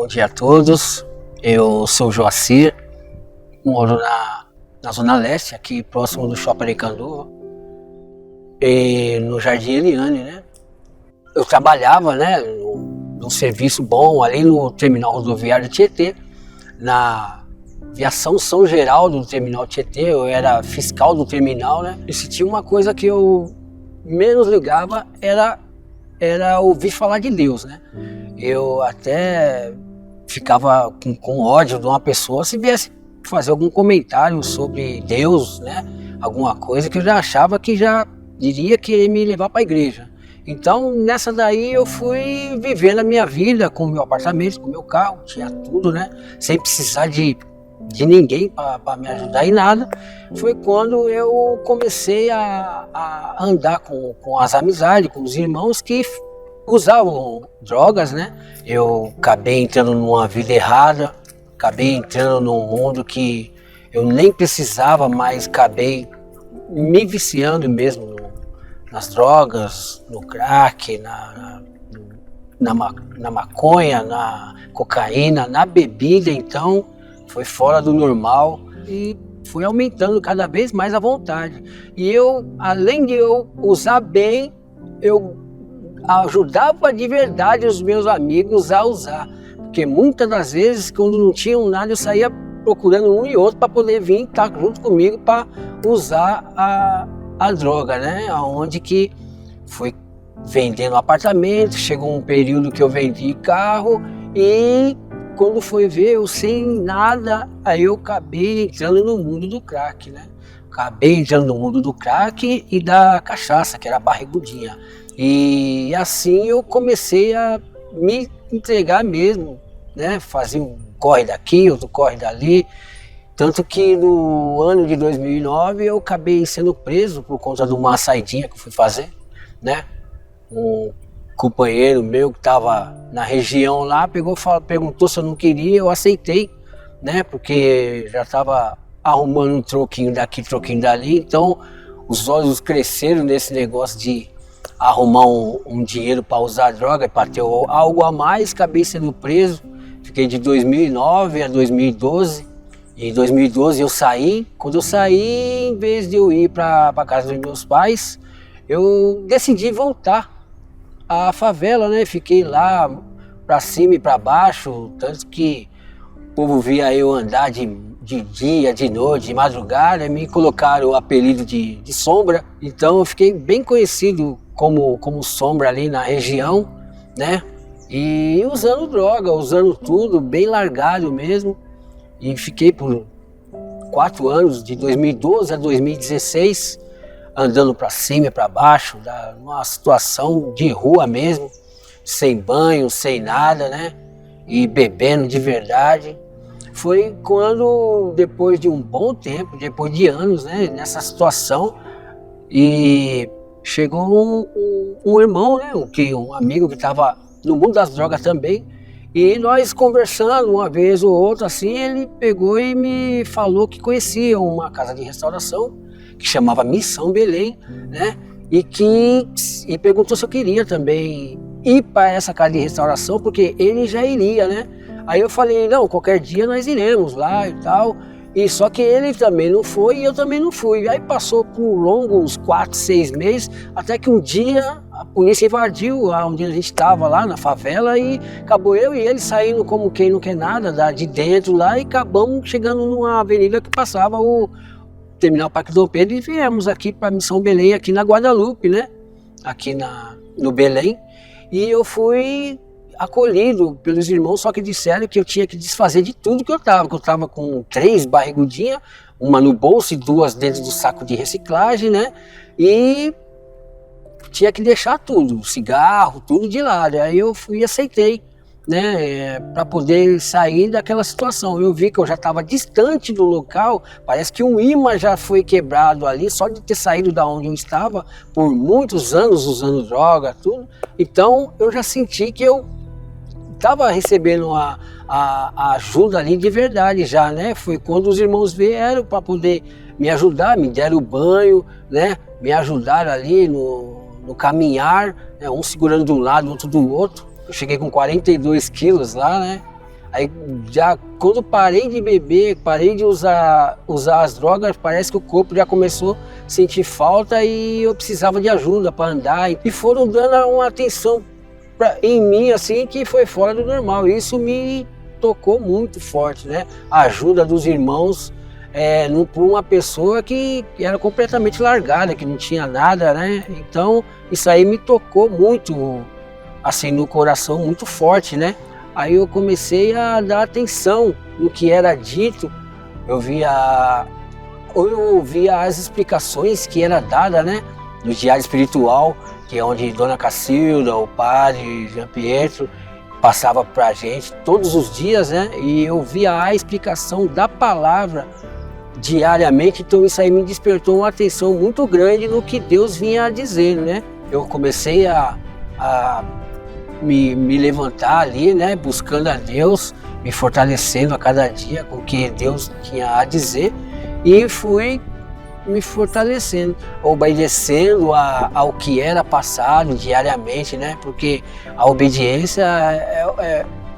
Bom dia a todos, eu sou o Joacir, moro na Zona Leste, aqui próximo do Shopping Aricanduva, e no Jardim Eliane, né? Eu trabalhava, né, num serviço bom ali no terminal rodoviário Tietê, na Viação São Geraldo do terminal Tietê. Eu era fiscal do terminal, né? E se tinha uma coisa que eu menos ligava era ouvir falar de Deus, né? Eu até ficava com ódio de uma pessoa se viesse fazer algum comentário sobre Deus, né? Alguma coisa que eu já achava que já diria que ia me levar para a igreja. Então nessa daí eu fui vivendo a minha vida com o meu apartamento, com o meu carro, tinha tudo, né? Sem precisar de ninguém para me ajudar em nada. Foi quando eu comecei a andar com as amizades, com os irmãos que usavam drogas, né? Eu acabei entrando numa vida errada, acabei entrando num mundo que eu nem precisava, mas acabei me viciando mesmo nas drogas, no crack, na maconha, na cocaína, na bebida. Então foi fora do normal e foi aumentando cada vez mais a vontade. E eu, além de eu usar bem, eu ajudava de verdade os meus amigos a usar. Porque muitas das vezes, quando não tinham nada, eu saía procurando um e outro para poder vir estar junto comigo para usar a droga, né? Onde que foi vendendo apartamento, chegou um período que eu vendi carro e quando foi ver, eu sem nada, aí eu acabei entrando no mundo do crack, né? Acabei entrando no mundo do crack e da cachaça, que era a barrigudinha. E assim eu comecei a me entregar mesmo, né? Fazer um corre daqui, outro corre dali. Tanto que no ano de 2009 eu acabei sendo preso por conta de uma saidinha que eu fui fazer, né? Um companheiro meu que estava na região lá perguntou se eu não queria, eu aceitei, né? Porque já estava arrumando um troquinho daqui, troquinho dali. Então os olhos cresceram nesse negócio de arrumar um dinheiro para usar droga, para ter algo a mais. Acabei sendo preso, fiquei de 2009 a 2012. Em 2012 eu saí. Quando eu saí, em vez de eu ir para a casa dos meus pais, eu decidi voltar à favela, né? Fiquei lá para cima e para baixo, tanto que o povo via eu andar de dia, de noite, de madrugada, me colocaram o apelido de Sombra. Então eu fiquei bem conhecido como Sombra ali na região, né? E usando droga, usando tudo, bem largado mesmo. E fiquei por 4 anos, de 2012 a 2016, andando para cima e para baixo, numa situação de rua mesmo, sem banho, sem nada, né? E bebendo de verdade. Foi quando, depois de um bom tempo, depois de anos, né, nessa situação, e chegou um irmão, né, um amigo que estava no mundo das drogas também, e nós conversando uma vez ou outra, assim, ele pegou e me falou que conhecia uma casa de restauração que chamava Missão Belém, né? E perguntou se eu queria também ir para essa casa de restauração, porque ele já iria, né? Aí eu falei, não, qualquer dia nós iremos lá e tal. E só que ele também não foi e eu também não fui. Aí passou por longos 4, 6 meses, até que um dia a polícia invadiu onde a gente estava lá na favela e acabou eu e ele saindo como quem não quer nada de dentro lá e acabamos chegando numa avenida que passava o Terminal Parque Dom Pedro e viemos aqui para Missão Belém, aqui na Guadalupe, né? Aqui no Belém. E eu fui acolhido pelos irmãos, só que disseram que eu tinha que desfazer de tudo que eu estava com 3 barrigudinhas, uma no bolso e 2 dentro do saco de reciclagem, né? E tinha que deixar tudo, cigarro, tudo de lado. Aí eu fui e aceitei, né, para poder sair daquela situação. Eu vi que eu já estava distante do local, parece que um imã já foi quebrado ali, só de ter saído da onde eu estava por muitos anos usando droga, tudo. Então eu já senti que eu estava recebendo a ajuda ali de verdade já, né? Foi quando os irmãos vieram para poder me ajudar, me deram banho, né? Me ajudaram ali no caminhar, né? Um segurando de um lado, outro do outro. Eu cheguei com 42 quilos lá, né? Aí já quando parei de beber, parei de usar as drogas, parece que o corpo já começou a sentir falta e eu precisava de ajuda para andar. E foram dando uma atenção em mim assim que foi fora do normal. Isso me tocou muito forte, né? A ajuda dos irmãos por uma pessoa que era completamente largada, que não tinha nada, né? Então isso aí me tocou muito, assim, no coração, muito forte, né? Aí eu comecei a dar atenção no que era dito, eu ouvia as explicações que era dada, né? No diário espiritual, que é onde Dona Cacilda, o padre Jean Pietro, passava para a gente todos os dias, né? E eu via a explicação da palavra diariamente, então isso aí me despertou uma atenção muito grande no que Deus vinha dizendo, né? Eu comecei a me levantar ali, né? Buscando a Deus, me fortalecendo a cada dia com o que Deus tinha a dizer e fui me fortalecendo, obedecendo ao que era passado diariamente, né? Porque a obediência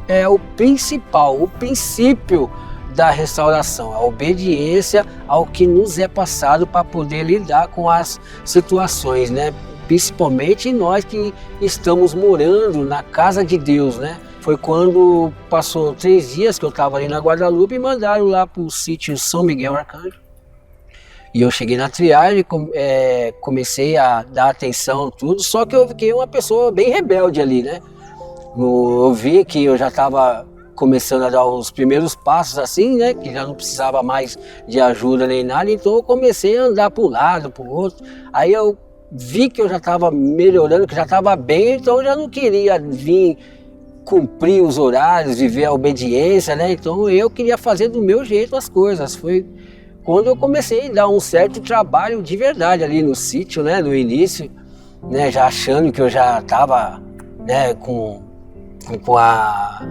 é o principal, o princípio da restauração, a obediência ao que nos é passado para poder lidar com as situações, né? Principalmente nós que estamos morando na casa de Deus, né? Foi quando passou 3 dias que eu estava ali na Guadalupe e mandaram lá para o sítio São Miguel Arcanjo. E eu cheguei na triagem, comecei a dar atenção tudo, só que eu fiquei uma pessoa bem rebelde ali, né? Eu vi que eu já estava começando a dar os primeiros passos assim, né? Que já não precisava mais de ajuda nem nada, então eu comecei a andar para um lado, para o outro. Aí eu vi que eu já estava melhorando, que já estava bem, então eu já não queria vir cumprir os horários, viver a obediência, né? Então eu queria fazer do meu jeito as coisas. Foi quando eu comecei a dar um certo trabalho de verdade ali no sítio, né? No início, né? Já achando que eu já estava, né? Com a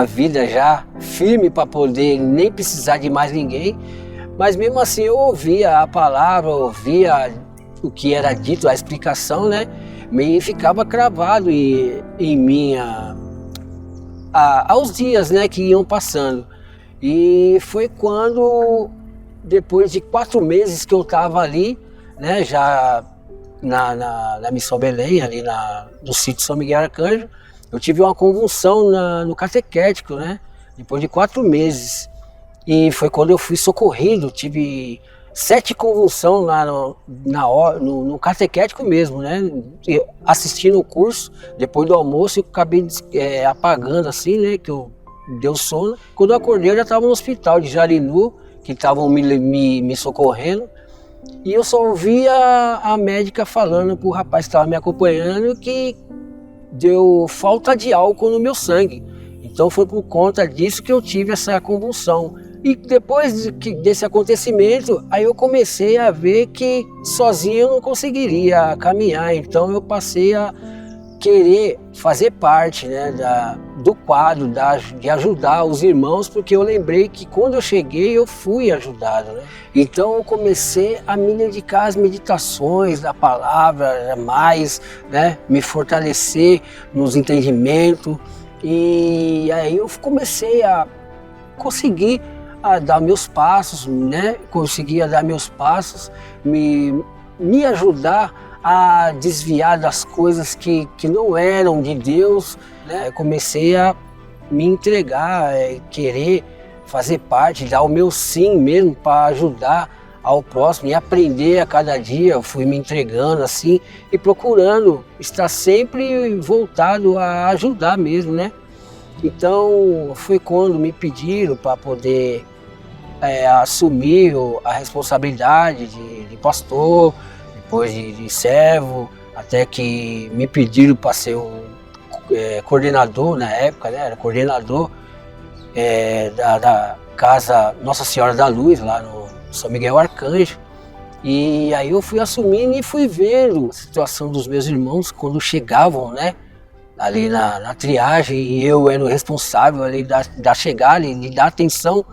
vida já firme para poder nem precisar de mais ninguém. Mas mesmo assim eu ouvia a palavra, ouvia o que era dito, a explicação, né? Me ficava cravado em mim aos dias, né, que iam passando. E foi quando, depois de 4 meses que eu estava ali, né, já na Missão Belém, ali no sítio São Miguel Arcanjo, eu tive uma convulsão no catequético, né, depois de 4 meses. E foi quando eu fui socorrido, tive 7 convulsões lá no catequético mesmo, né? Assistindo o curso, depois do almoço, eu acabei apagando assim, né? Que deu sono. Quando eu acordei, eu já estava no hospital de Jarinu, que estavam me socorrendo. E eu só ouvia a médica falando pro rapaz que estava me acompanhando que deu falta de álcool no meu sangue. Então foi por conta disso que eu tive essa convulsão. E depois desse acontecimento, aí eu comecei a ver que sozinho eu não conseguiria caminhar. Então eu passei a querer fazer parte, né, do quadro, de ajudar os irmãos, porque eu lembrei que quando eu cheguei eu fui ajudado, né? Então eu comecei a me dedicar às meditações da palavra mais, né, me fortalecer nos entendimentos. E aí eu comecei a conseguir dar meus passos, né? Conseguia dar meus passos, me ajudar a desviar das coisas que não eram de Deus, né? Eu comecei a me entregar, querer fazer parte, dar o meu sim mesmo para ajudar ao próximo e aprender a cada dia. Eu fui me entregando assim e procurando estar sempre voltado a ajudar mesmo, né? Então foi quando me pediram para poder assumir a responsabilidade de pastor, depois de servo, até que me pediram para ser coordenador na época, né? Era coordenador da Casa Nossa Senhora da Luz, lá no São Miguel Arcanjo. E aí eu fui assumindo e fui vendo a situação dos meus irmãos quando chegavam, né? Ali na triagem, e eu era o responsável ali da chegada e de dar atenção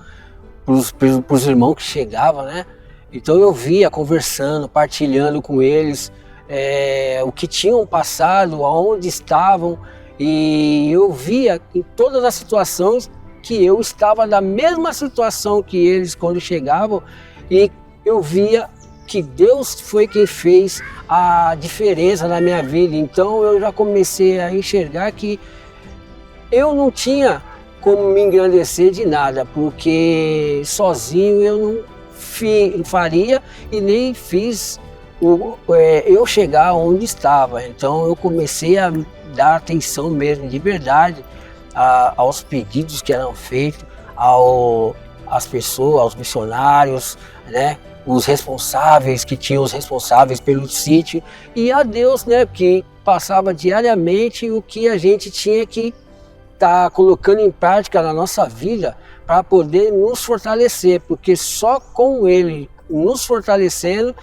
para os irmãos que chegavam, né? Então eu via conversando, partilhando com eles o que tinham passado, aonde estavam, E eu via em todas as situações que eu estava na mesma situação que eles quando chegavam, e eu via que Deus foi quem fez a diferença na minha vida. Então eu já comecei a enxergar que eu não tinha como me engrandecer de nada, porque sozinho eu não faria e nem fiz eu chegar onde estava. Então eu comecei a dar atenção mesmo, de verdade, aos pedidos que eram feitos, às pessoas, aos missionários, né? Os responsáveis, que tinham os responsáveis pelo sítio, e a Deus, né? Que passava diariamente o que a gente tinha que estar colocando em prática na nossa vida para poder nos fortalecer, porque só com Ele nos fortalecendo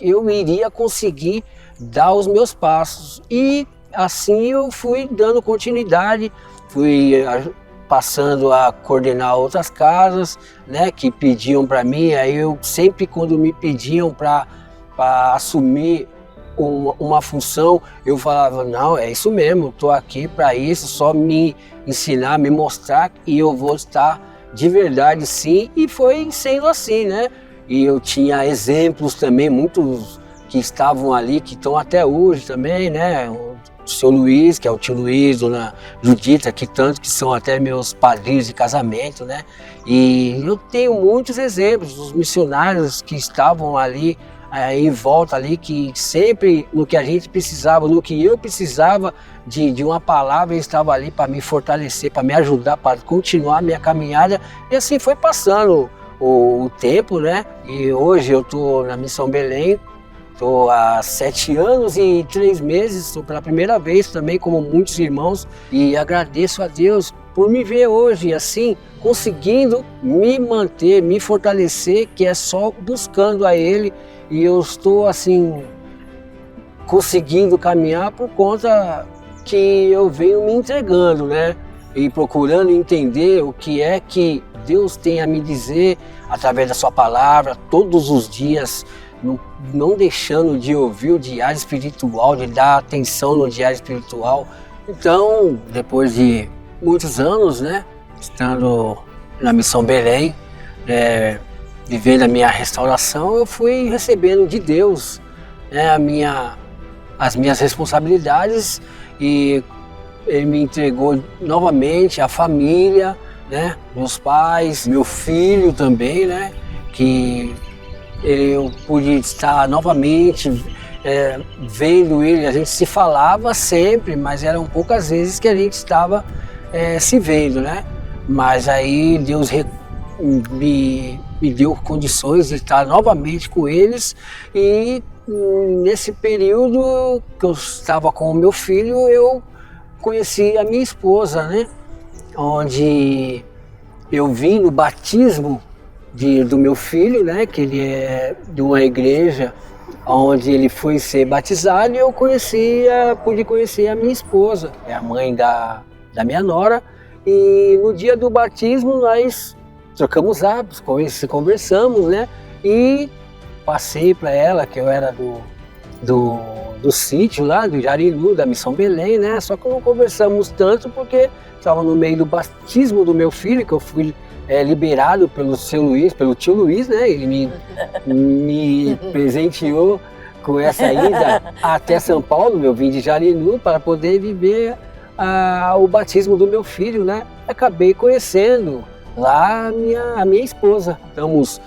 eu iria conseguir dar os meus passos. E assim eu fui dando continuidade, fui passando a coordenar outras casas, né, que pediam para mim. Aí eu sempre, quando me pediam para assumir uma função, eu falava, não, é isso mesmo, estou aqui para isso, só me ensinar, me mostrar, e eu vou estar de verdade, sim. E foi sendo assim, né? E eu tinha exemplos também, muitos que estavam ali, que estão até hoje também, né? O seu Luiz, que é o tio Luiz, dona Judita, que tanto que são até meus padrinhos de casamento, né? E eu tenho muitos exemplos dos missionários que estavam ali, em volta ali, que sempre no que a gente precisava, no que eu precisava de uma palavra, ele estava ali para me fortalecer, para me ajudar, para continuar a minha caminhada. E assim foi passando o tempo, né? E hoje eu estou na Missão Belém, estou há 7 anos e 3 meses, estou pela primeira vez também, como muitos irmãos, e agradeço a Deus por me ver hoje assim, conseguindo me manter, me fortalecer, que é só buscando a Ele. E eu estou assim, conseguindo caminhar por conta que eu venho me entregando, né? E procurando entender o que é que Deus tem a me dizer através da sua palavra, todos os dias, não deixando de ouvir o diário espiritual, de dar atenção no diário espiritual. Então, depois de muitos anos, né, estando na Missão Belém, vivendo a minha restauração, eu fui recebendo de Deus, né, as minhas responsabilidades, e Ele me entregou novamente a família, né, meus pais, meu filho também, né, que eu pude estar novamente vendo ele. A gente se falava sempre, mas eram poucas vezes que a gente estava se vendo, né? Mas aí Deus me deu condições de estar novamente com eles, e nesse período que eu estava com o meu filho, eu conheci a minha esposa, né? Onde eu vim no batismo do meu filho, né? Que ele é de uma igreja onde ele foi ser batizado, e eu pude conhecer a minha esposa, é a mãe da minha nora. E no dia do batismo nós trocamos hábitos, conversamos, né? E passei para ela que eu era do sítio lá, do Jarinu, da Missão Belém, né? Só que não conversamos tanto porque estava no meio do batismo do meu filho, que eu fui liberado pelo tio Luiz, né? Ele me presenteou com essa ida até São Paulo, eu vim de Jarinu para poder viver o batismo do meu filho, né? Acabei conhecendo lá a minha esposa. Estamos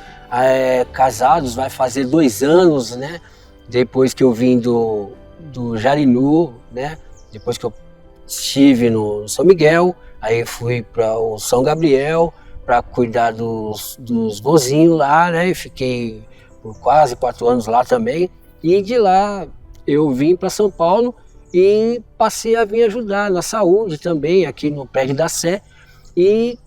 casados, vai fazer 2 anos, né? Depois que eu vim do Jarinu, né? Depois que eu estive no São Miguel, aí fui para o São Gabriel para cuidar dos vozinhos lá, né? Fiquei por quase 4 anos lá também. E de lá eu vim para São Paulo e passei a vir ajudar na saúde também, aqui no prédio da Sé. E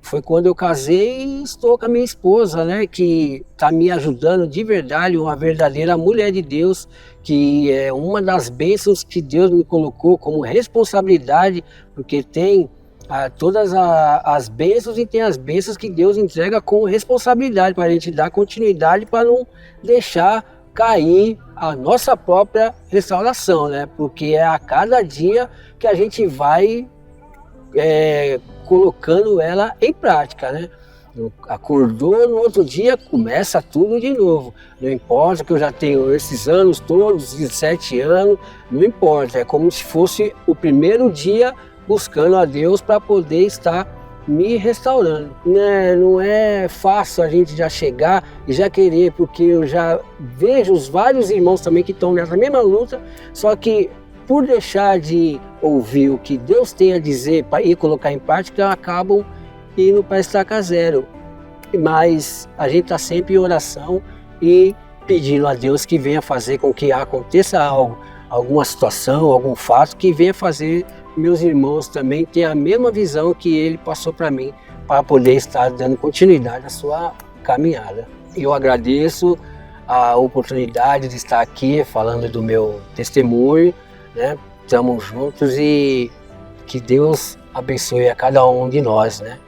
foi quando eu casei e estou com a minha esposa, né, que está me ajudando de verdade, uma verdadeira mulher de Deus, que é uma das bênçãos que Deus me colocou como responsabilidade, porque tem todas as bênçãos, e tem as bênçãos que Deus entrega com responsabilidade para a gente dar continuidade, para não deixar cair a nossa própria restauração, né? Porque é a cada dia que a gente vai colocando ela em prática, né? Acordou, no outro dia começa tudo de novo. Não importa que eu já tenho esses anos todos, 17 anos, não importa. É como se fosse o primeiro dia buscando a Deus para poder estar me restaurando. Né? Não é fácil a gente já chegar e já querer, porque eu já vejo os vários irmãos também que estão nessa mesma luta, só que por deixar de ouvir o que Deus tem a dizer para ir colocar em prática, acabam indo para estaca zero. Mas a gente está sempre em oração e pedindo a Deus que venha fazer com que aconteça algo, alguma situação, algum fato que venha fazer meus irmãos também ter a mesma visão que ele passou para mim, para poder estar dando continuidade à sua caminhada. Eu agradeço a oportunidade de estar aqui falando do meu testemunho, né? Estamos juntos e que Deus abençoe a cada um de nós, né?